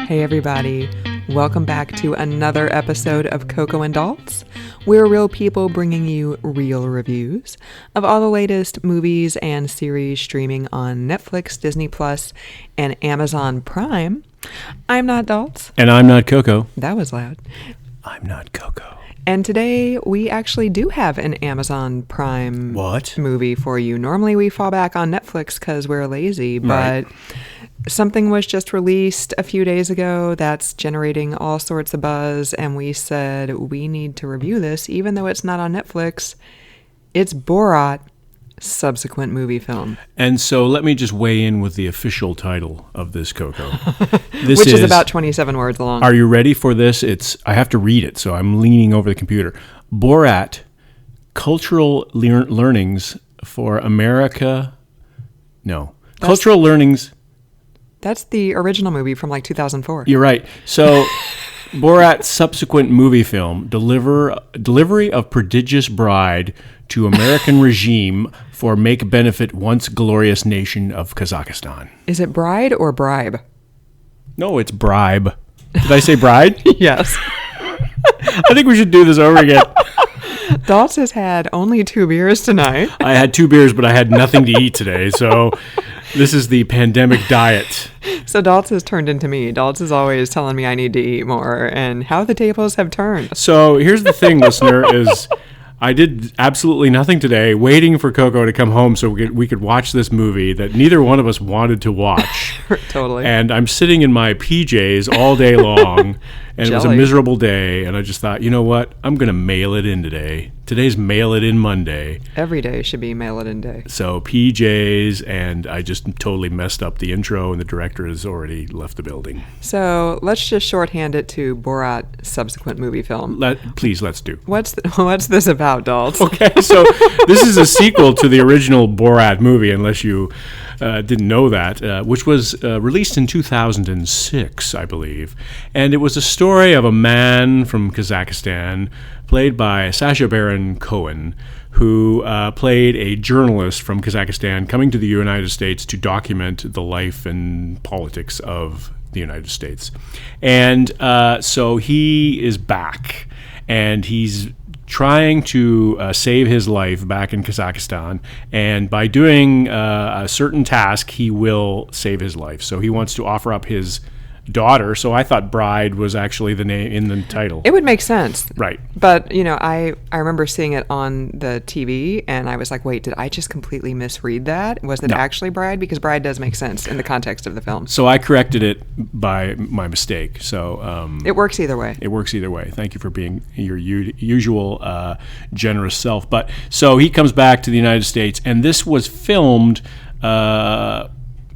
Hey everybody, welcome back to another episode of Coco and Daltz. We're real people bringing you real reviews of all the latest movies and series streaming on Netflix, Disney Plus, and Amazon Prime. I'm not Daltz. And I'm not Coco. That was loud. I'm not Coco. And today we actually do have an Amazon Prime movie for you. Normally we fall back on Netflix because we're lazy, but something was just released a few days ago that's generating all sorts of buzz, and we said we need to review this even though it's not on Netflix. It's Borat, subsequent movie film. And so let me just weigh in with the official title of this, Coco. Which is about 27 words long. Are you ready for this? I have to read it, so I'm leaning over the computer. Borat, Cultural Learnings for America. No. Cultural Learnings. That's the original movie from like 2004. You're right. So Borat, subsequent movie film, delivery of prodigious bride to American regime for make benefit once glorious nation of Kazakhstan. Is it bride or bribe? No, it's bribe. Did I say bride? Yes. I think we should do this over again. Daltz has had only 2 beers tonight. I had 2 beers, but I had nothing to eat today, so this is the pandemic diet. So Daltz has turned into me. Daltz is always telling me I need to eat more, and how the tables have turned. So here's the thing, listener, is I did absolutely nothing today, waiting for Coco to come home so we could watch this movie that neither one of us wanted to watch. Totally. And I'm sitting in my PJs all day long, and It was a miserable day, and I just thought, you know what? I'm going to mail it in today. Today's Mail It In Monday. Every day should be Mail It In Day. So PJs, and I just totally messed up the intro, and the director has already left the building. So let's just shorthand it to Borat, subsequent movie film. Let's do. What's this about, Daltz? Okay, so this is a sequel to the original Borat movie, unless you didn't know that, which was released in 2006, I believe. And it was a story of a man from Kazakhstan, played by Sacha Baron Cohen, who played a journalist from Kazakhstan coming to the United States to document the life and politics of the United States. And so he is back, and he's trying to save his life back in Kazakhstan, and by doing a certain task, he will save his life. So he wants to offer up his daughter. So I thought bride was actually the name in the title. It would make sense. Right. But, I remember seeing it on the TV, and I was like, wait, did I just completely misread that? Was it actually bride? Because bride does make sense in the context of the film. So I corrected it by my mistake. So it works either way. It works either way. Thank you for being your usual generous self. But so he comes back to the United States, and this was filmed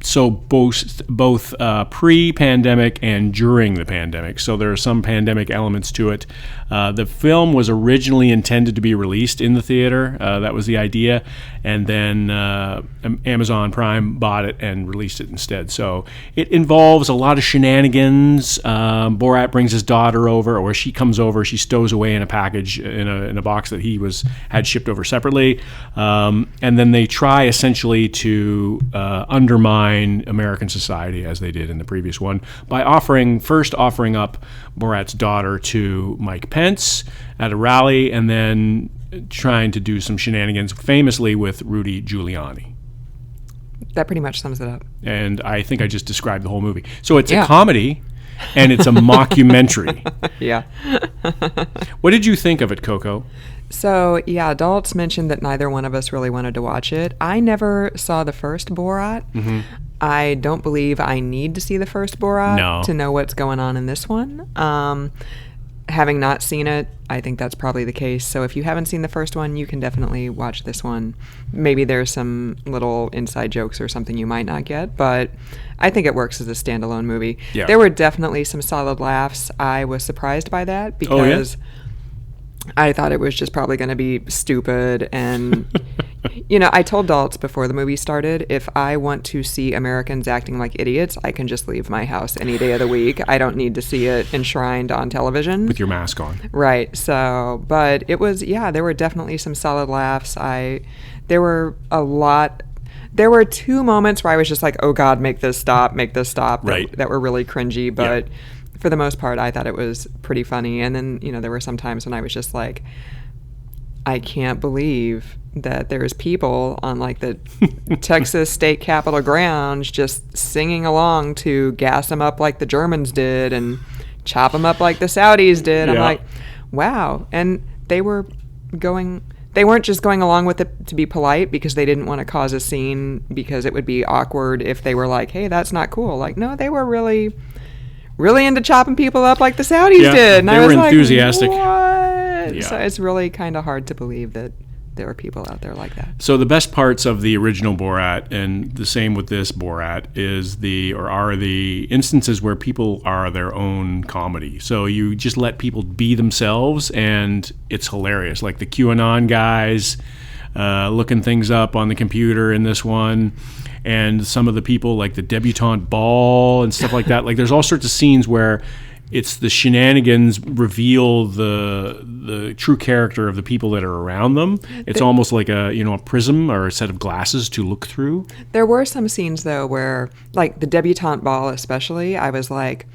so both pre-pandemic and during the pandemic. So there are some pandemic elements to it. The film was originally intended to be released in the theater. That was the idea. And then Amazon Prime bought it and released it instead. So it involves a lot of shenanigans. Borat brings his daughter over, or she comes over. She stows away in a package in a box that he had shipped over separately. And then they try essentially to undermine American society, as they did in the previous one, by offering up Borat's daughter to Mike Pence at a rally, and then trying to do some shenanigans, famously with Rudy Giuliani. That pretty much sums it up. And I think I just described the whole movie. So it's a comedy, and it's a mockumentary. Yeah. What did you think of it, Coco? So, Daltz mentioned that neither one of us really wanted to watch it. I never saw the first Borat. Mm-hmm. I don't believe I need to see the first Borat to know what's going on in this one. Having not seen it, I think that's probably the case. So if you haven't seen the first one, you can definitely watch this one. Maybe there's some little inside jokes or something you might not get, but I think it works as a standalone movie. Yeah. There were definitely some solid laughs. I was surprised by that because I thought it was just probably going to be stupid. And, I told Daltz before the movie started, if I want to see Americans acting like idiots, I can just leave my house any day of the week. I don't need to see it enshrined on television. With your mask on. Right. So, but it was, there were definitely some solid laughs. There were a lot There were 2 moments where I was just like, oh God, make this stop, Right. that were really cringy, but for the most part, I thought it was pretty funny. And then, there were some times when I was just like, I can't believe that there's people on like the Texas state capitol grounds just singing along to gas them up like the Germans did and chop them up like the Saudis did. I'm like, wow. And they weren't just going along with it to be polite because they didn't want to cause a scene because it would be awkward if they were like, hey, that's not cool. Like, no, they were really into chopping people up like the Saudis did. And they were enthusiastic. Like, what? Yeah. So it's really kind of hard to believe that there were people out there like that. So the best parts of the original Borat, and the same with this Borat, are the instances where people are their own comedy. So you just let people be themselves, and it's hilarious. Like the QAnon guys looking things up on the computer in this one, and some of the people like the debutante ball and stuff like that. Like there's all sorts of scenes where it's the shenanigans reveal the true character of the people that are around them. It's almost like a prism or a set of glasses to look through. There were some scenes though where, like the debutante ball especially, I was like,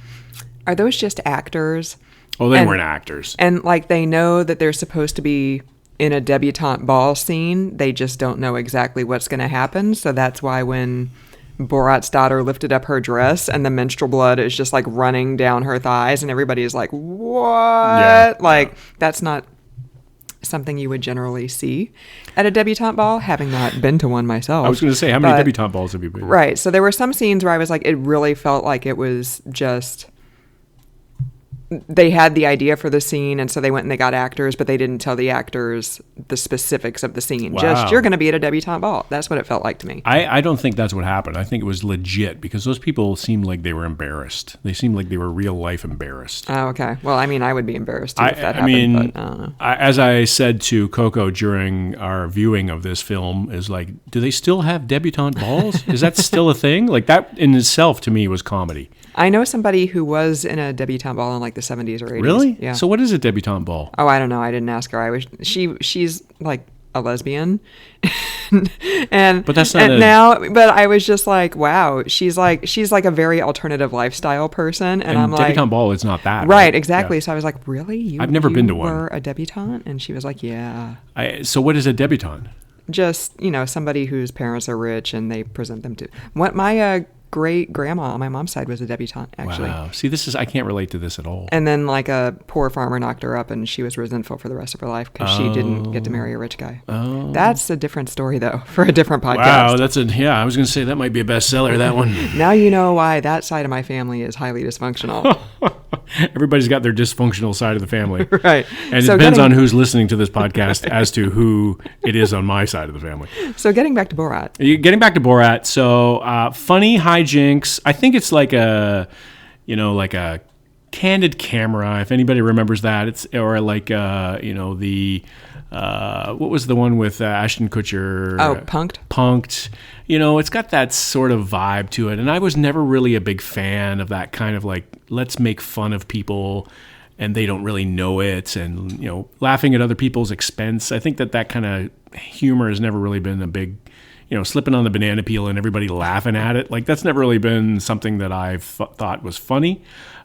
are those just actors? Oh, they weren't actors. And like they know that they're supposed to be in a debutante ball scene, they just don't know exactly what's going to happen. So that's why when Borat's daughter lifted up her dress and the menstrual blood is just like running down her thighs and everybody is like, what? That's not something you would generally see at a debutante ball, having not been to one myself. I was going to say, how many debutante balls have you been to? Right. So there were some scenes where I was like, it really felt like it was just, they had the idea for the scene, and so they went and they got actors, but they didn't tell the actors the specifics of the scene. Wow. Just, you're going to be at a debutante ball. That's what it felt like to me. I don't think that's what happened. I think it was legit because those people seemed like they were embarrassed. They seemed like they were real life embarrassed. Oh, okay. Well, I mean, I would be embarrassed too if that happened, but I don't know. As I said to Coco during our viewing of this film, is like, do they still have debutante balls? Is that still a thing? Like that in itself to me was comedy. I know somebody who was in a debutante ball in like the 70s or 80s. Really? Yeah. So what is a debutante ball? Oh, I don't know. I didn't ask her. She's like a lesbian. But that's not but I was just like, wow, she's like a very alternative lifestyle person. And I'm like, debutante ball is not that. Right, exactly. Yeah. So I was like, really? I've never been to one. You were a debutante? And she was like, yeah. So what is a debutante? Just, somebody whose parents are rich and they present them to. What my great grandma on my mom's side was a debutante, actually. Wow. See, I can't relate to this at all. And then like a poor farmer knocked her up and she was resentful for the rest of her life because she didn't get to marry a rich guy. Oh. That's a different story though, for a different podcast. Wow, I was going to say that might be a bestseller, that one. Now you know why that side of my family is highly dysfunctional. Everybody's got their dysfunctional side of the family. Right. And it depends on who's listening to this podcast as to who it is on my side of the family. So getting back to Borat. So funny hijinks. I think it's like a candid camera, if anybody remembers that. What was the one with Ashton Kutcher? Oh, Punk'd. Punk'd. It's got that sort of vibe to it. And I was never really a big fan of that kind of like, let's make fun of people and they don't really know it, and, laughing at other people's expense. I think that kind of humor has never really been a big, slipping on the banana peel and everybody laughing at it. Like, that's never really been something that I've thought was funny.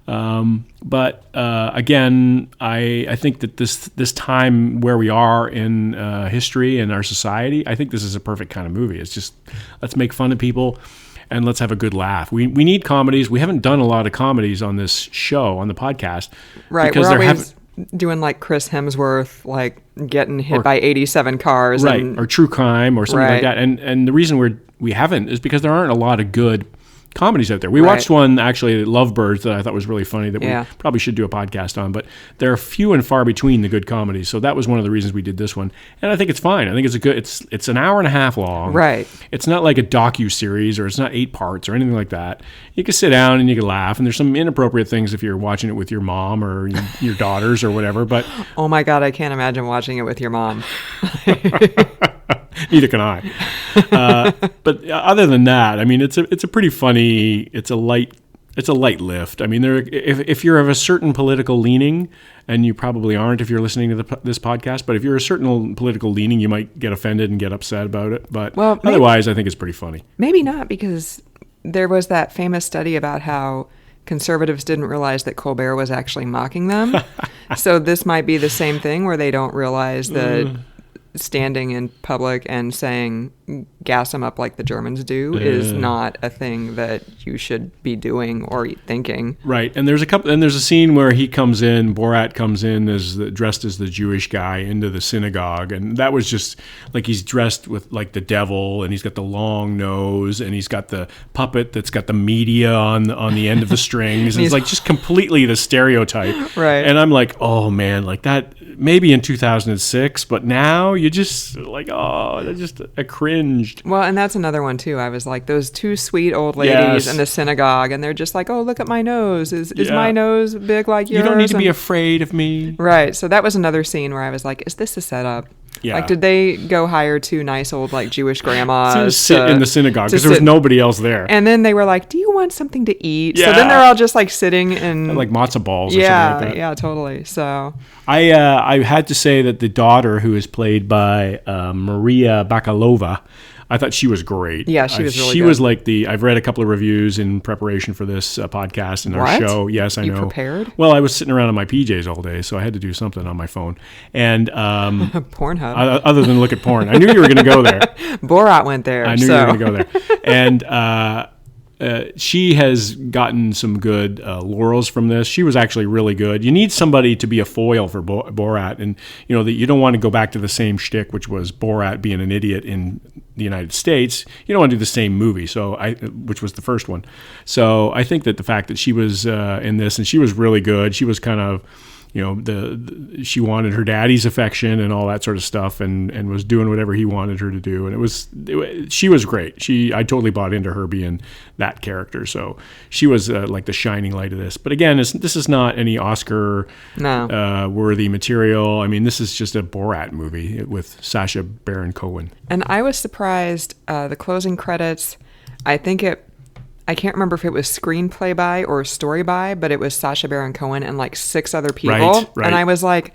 But again, I think that this time where we are in history and our society, I think this is a perfect kind of movie. It's just, let's make fun of people and let's have a good laugh. We need comedies. We haven't done a lot of comedies on this show, on the podcast. Right. Because we're always doing like Chris Hemsworth, like getting hit by 87 cars. Right. Or true crime or something like that. And the reason we haven't is because there aren't a lot of good comedies out there. We watched one, actually, Lovebirds, that I thought was really funny that we probably should do a podcast on, but there are few and far between the good comedies. So that was one of the reasons we did this one. And I think it's fine. I think it's an hour and a half long. Right. It's not like a docu-series, or it's not 8 parts or anything like that. You can sit down and you can laugh, and there's some inappropriate things if you're watching it with your mom or your daughters or whatever, but... Oh my God, I can't imagine watching it with your mom. Neither can I. But other than that, I mean, it's a pretty funny, it's a light It's a light lift. I mean, if you're of a certain political leaning, and you probably aren't if you're listening to this podcast, but if you're a certain political leaning, you might get offended and get upset about it. But otherwise, I think it's pretty funny. Maybe not, because there was that famous study about how conservatives didn't realize that Colbert was actually mocking them. So this might be the same thing where they don't realize that standing in public and saying gas them up like the Germans do is not a thing that you should be doing or thinking. Right. And there's a scene where Borat comes in dressed as the Jewish guy into the synagogue, and that was just like he's dressed with like the devil, and he's got the long nose, and he's got the puppet that's got the media on the end of the strings. And it's like just completely the stereotype. Right. And I'm like, oh man, like that maybe in 2006, but now you just like, I cringed. Well, and that's another one too. I was like, those two sweet old ladies in the synagogue, and they're just like, oh, look at my nose. Is my nose big like yours? You don't need to be afraid of me. Right. So that was another scene where I was like, is this a setup? Yeah. Like, did they go hire two nice old like Jewish grandmas to sit in the synagogue because there was nobody else there? And then they were like, "Do you want something to eat?" Yeah. So then they're all just like sitting in like matzo balls or something like that. Yeah, totally. So I had to say that the daughter, who is played by Maria Bakalova, I thought she was great. Yeah, she was really good. She was like I've read a couple of reviews in preparation for this podcast and our show. Yes, I know. You prepared? Well, I was sitting around in my PJs all day, so I had to do something on my phone. And Pornhub. Other than look at porn. I knew you were going to go there. Borat went there. I knew you were going to go there. And she has gotten some good laurels from this. She was actually really good. You need somebody to be a foil for Borat, and that you don't want to go back to the same shtick, which was Borat being an idiot in the United States. You don't want to do the same movie, which was the first one. So I think that the fact that she was in this, and she was really good. She was kind of, she wanted her daddy's affection and all that sort of stuff, and was doing whatever he wanted her to do. And she was great. I totally bought into her being that character. So she was like the shining light of this. But again, this is not any Oscar worthy material. I mean, this is just a Borat movie with Sacha Baron Cohen. And I was surprised. The closing credits, I can't remember if it was screenplay by or story by, but it was Sacha Baron Cohen and like 6 other people. Right. And I was like,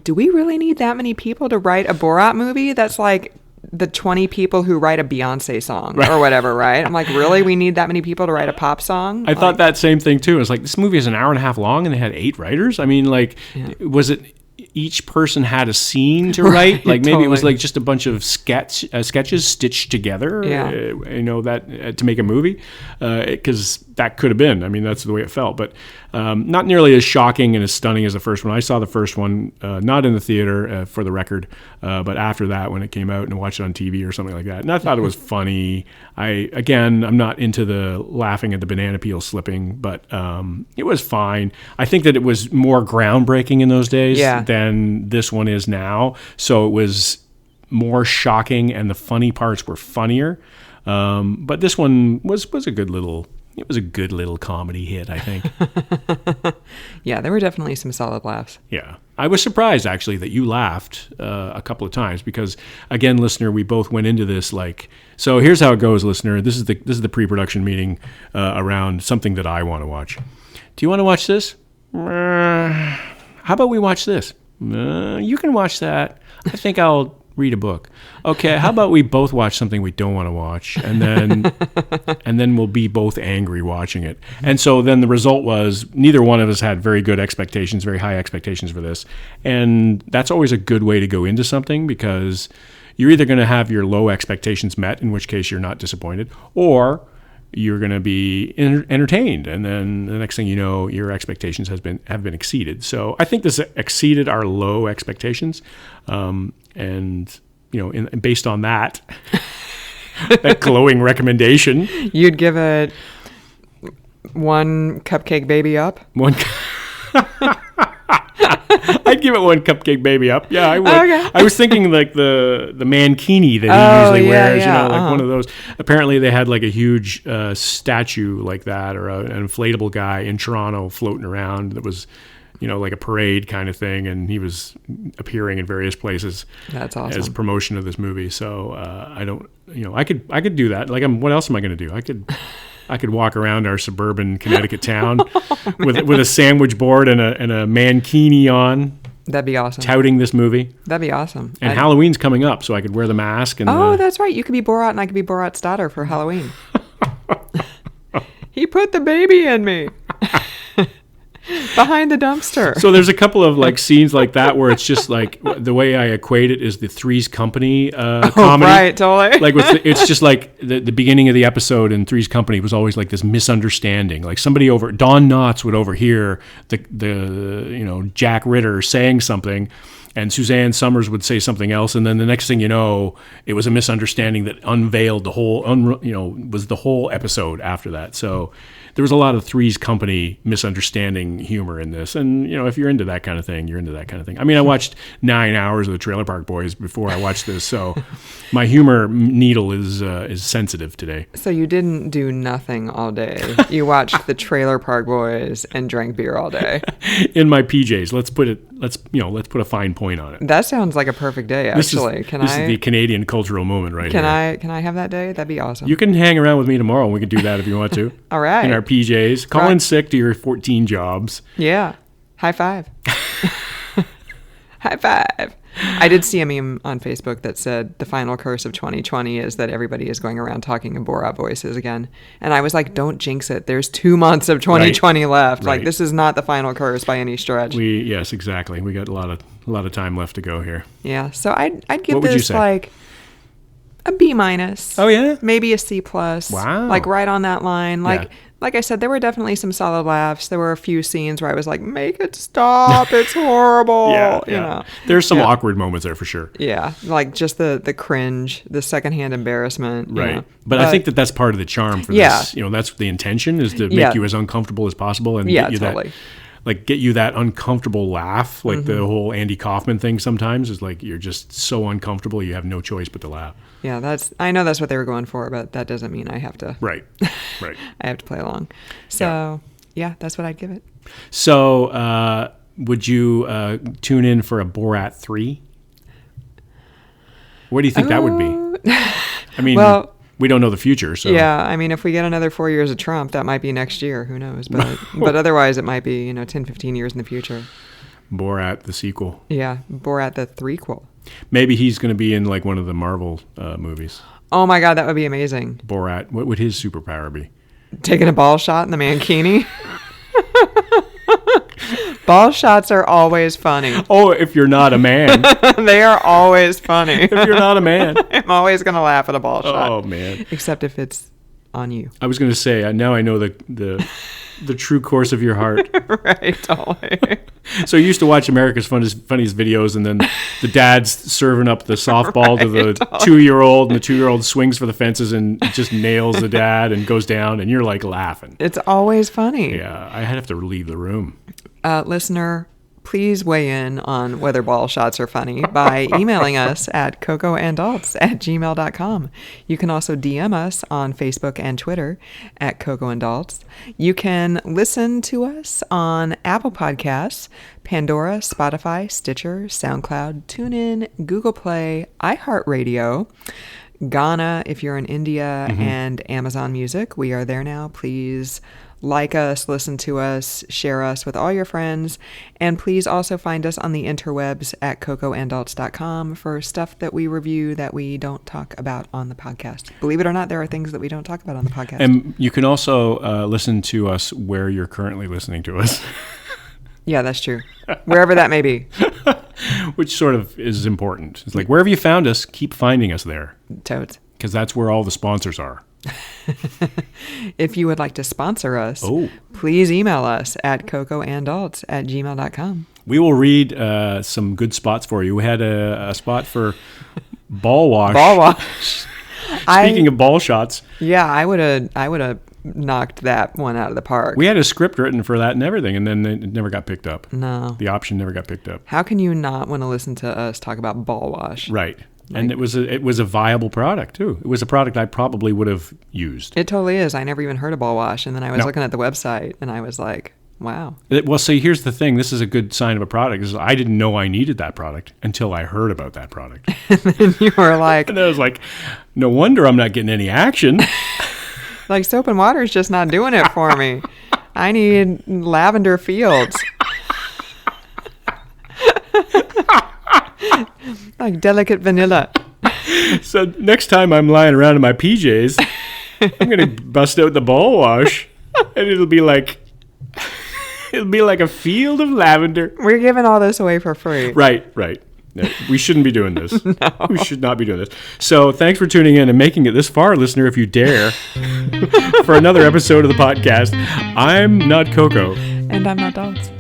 do we really need that many people to write a Borat movie? That's like the 20 people who write a Beyonce song or whatever, right? I'm like, really? We need that many people to write a pop song? I thought that same thing too. It's like, this movie is an hour and a half long and they had 8 writers? I mean, like, was it... each person had a scene to write, like maybe totally. It was like just a bunch of sketches stitched together, to make a movie, because that could have been. I mean, that's the way it felt, but not nearly as shocking and as stunning as the first one. I saw the first one not in the theater, for the record, but after that when it came out and watched it on TV or something like that, and I thought it was funny. I'm not into the laughing at the banana peel slipping, but it was fine. I think that it was more groundbreaking in those days than this one is now. So it was more shocking and the funny parts were funnier. But this one was a good little comedy hit, I think. Yeah, there were definitely some solid laughs. Yeah. I was surprised actually that you laughed a couple of times because, again, listener, we both went into this like, so here's how it goes, listener. This is the pre-production meeting around something that I want to watch. Do you want to watch this? How about we watch this? You can watch that. I think I'll read a book. Okay, how about we both watch something we don't want to watch, and then we'll be both angry watching it. And so then the result was neither one of us had very good expectations, very high expectations for this. And that's always a good way to go into something because you're either going to have your low expectations met, in which case you're not disappointed, or you're going to be entertained, and then the next thing you know, your expectations have been exceeded. So I think this exceeded our low expectations, and based on that, that glowing recommendation, you'd give it 1 cupcake baby up. I'd give it 1 cupcake baby up. Yeah, I would. Okay. I was thinking like the mankini that he usually wears, one of those. Apparently they had like a huge statue like that, or an inflatable guy in Toronto floating around that was, like a parade kind of thing, and he was appearing in various places. That's awesome. As promotion of this movie. So I don't, I could do that. Like, what else am I going to do? I could I could walk around our suburban Connecticut town with a sandwich board and a mankini on. That'd be awesome. Touting this movie. That'd be awesome. And Halloween's coming up, so I could wear the mask. And that's right. You could be Borat and I could be Borat's daughter for Halloween. He put the baby in me. Behind the dumpster. So there's a couple of like scenes like that where it's just like the way I equate it is the Three's Company comedy. Right, totally. Like it's just like the beginning of the episode in Three's Company was always like this misunderstanding. Like somebody Don Knotts would overhear the Jack Ritter saying something, and Suzanne Summers would say something else, and then the next thing you know, it was a misunderstanding that unveiled the whole was the whole episode after that. So there was a lot of Three's Company misunderstanding humor in this. And, if you're into that kind of thing, you're into that kind of thing. I mean, I watched 9 hours of the Trailer Park Boys before I watched this, so my humor needle is sensitive today. So you didn't do nothing all day. You watched the Trailer Park Boys and drank beer all day. In my PJs. Let's put a fine point on it. That sounds like a perfect day, actually. This is the Canadian cultural moment right here. Can I have that day? That'd be awesome. You can hang around with me tomorrow and we can do that if you want to. All right. In our PJs. Call in sick to your 14 jobs. Yeah. High five. High five. I did see a meme on Facebook that said the final curse of 2020 is that everybody is going around talking in Borat voices again. And I was like, don't jinx it. There's 2 months of 2020 left. Right. Like, this is not the final curse by any stretch. Yes, exactly. We got a lot of time left to go here. Yeah. So I'd give what this like a B-. Oh, yeah? Maybe a C+. Wow. Like right on that line. Like I said, there were definitely some solid laughs. There were a few scenes where I was like, make it stop. It's horrible. Yeah. There's some awkward moments there for sure. Yeah. Like just the cringe, the secondhand embarrassment. Right. But I think that's part of the charm for this. That's the intention is to make you as uncomfortable as possible and get you totally. Get you that uncomfortable laugh. Like the whole Andy Kaufman thing sometimes is like you're just so uncomfortable you have no choice but to laugh. Yeah, I know that's what they were going for, but that doesn't mean I have to. Right. I have to play along. So, yeah, that's what I'd give it. So, would you tune in for a Borat 3? What do you think that would be? I mean, we don't know the future, so. Yeah, I mean, if we get another 4 years of Trump, that might be next year. Who knows? But otherwise, it might be, 10, 15 years in the future. Borat, the sequel. Yeah, Borat, the threequel. Maybe he's going to be in like one of the Marvel movies. Oh my God, that would be amazing. Borat, what would his superpower be? Taking a ball shot in the mankini. Ball shots are always funny. Oh, if you're not a man. They are always funny. If you're not a man. I'm always going to laugh at a ball shot. Oh, man. Except if it's on you. I was going to say, now I know the true course of your heart. Right, totally. So you used to watch America's Funniest Videos, and then the dad's serving up the softball to the 2-year-old, and the 2-year-old swings for the fences and just nails the dad and goes down, and you're like laughing. It's always funny. Yeah, I have to leave the room. Listener, please weigh in on whether ball shots are funny by emailing us at cocoandalts@gmail.com. You can also DM us on Facebook and Twitter at cocoandalts. You can listen to us on Apple Podcasts, Pandora, Spotify, Stitcher, SoundCloud, TuneIn, Google Play, iHeartRadio, Ghana if you're in India, and Amazon Music. We are there now. Please like us, listen to us, share us with all your friends, and please also find us on the interwebs at cocoandalts.com for stuff that we review that we don't talk about on the podcast. Believe it or not, there are things that we don't talk about on the podcast. And you can also listen to us where you're currently listening to us. Yeah, that's true. Wherever that may be. Which sort of is important. It's like, wherever you found us, keep finding us there. Totes. Because that's where all the sponsors are. If you would like to sponsor us, please email us at cocoandalts@gmail.com. We will read some good spots for you. We had a spot for ball wash. Ball wash. Speaking of ball shots. Yeah, I would have knocked that one out of the park. We had a script written for that and everything, and then it never got picked up. No. The option never got picked up. How can you not want to listen to us talk about ball wash? Right. And it was a viable product too. It was a product I probably would have used. It totally is. I never even heard of ball wash, and then I was looking at the website, and I was like, wow. Well, see, here's the thing. This is a good sign of a product. Is I didn't know I needed that product until I heard about that product. And then you were like, and I was like, no wonder I'm not getting any action. Like, soap and water is just not doing it for me. I need lavender fields. Like delicate vanilla. So next time I'm lying around in my PJs, I'm going to bust out the ball wash, and it'll be like a field of lavender. We're giving all this away for free. Right. No, we shouldn't be doing this. No. We should not be doing this. So thanks for tuning in and making it this far, listener, if you dare, for another episode of the podcast. I'm not Coco. And I'm not Dogs.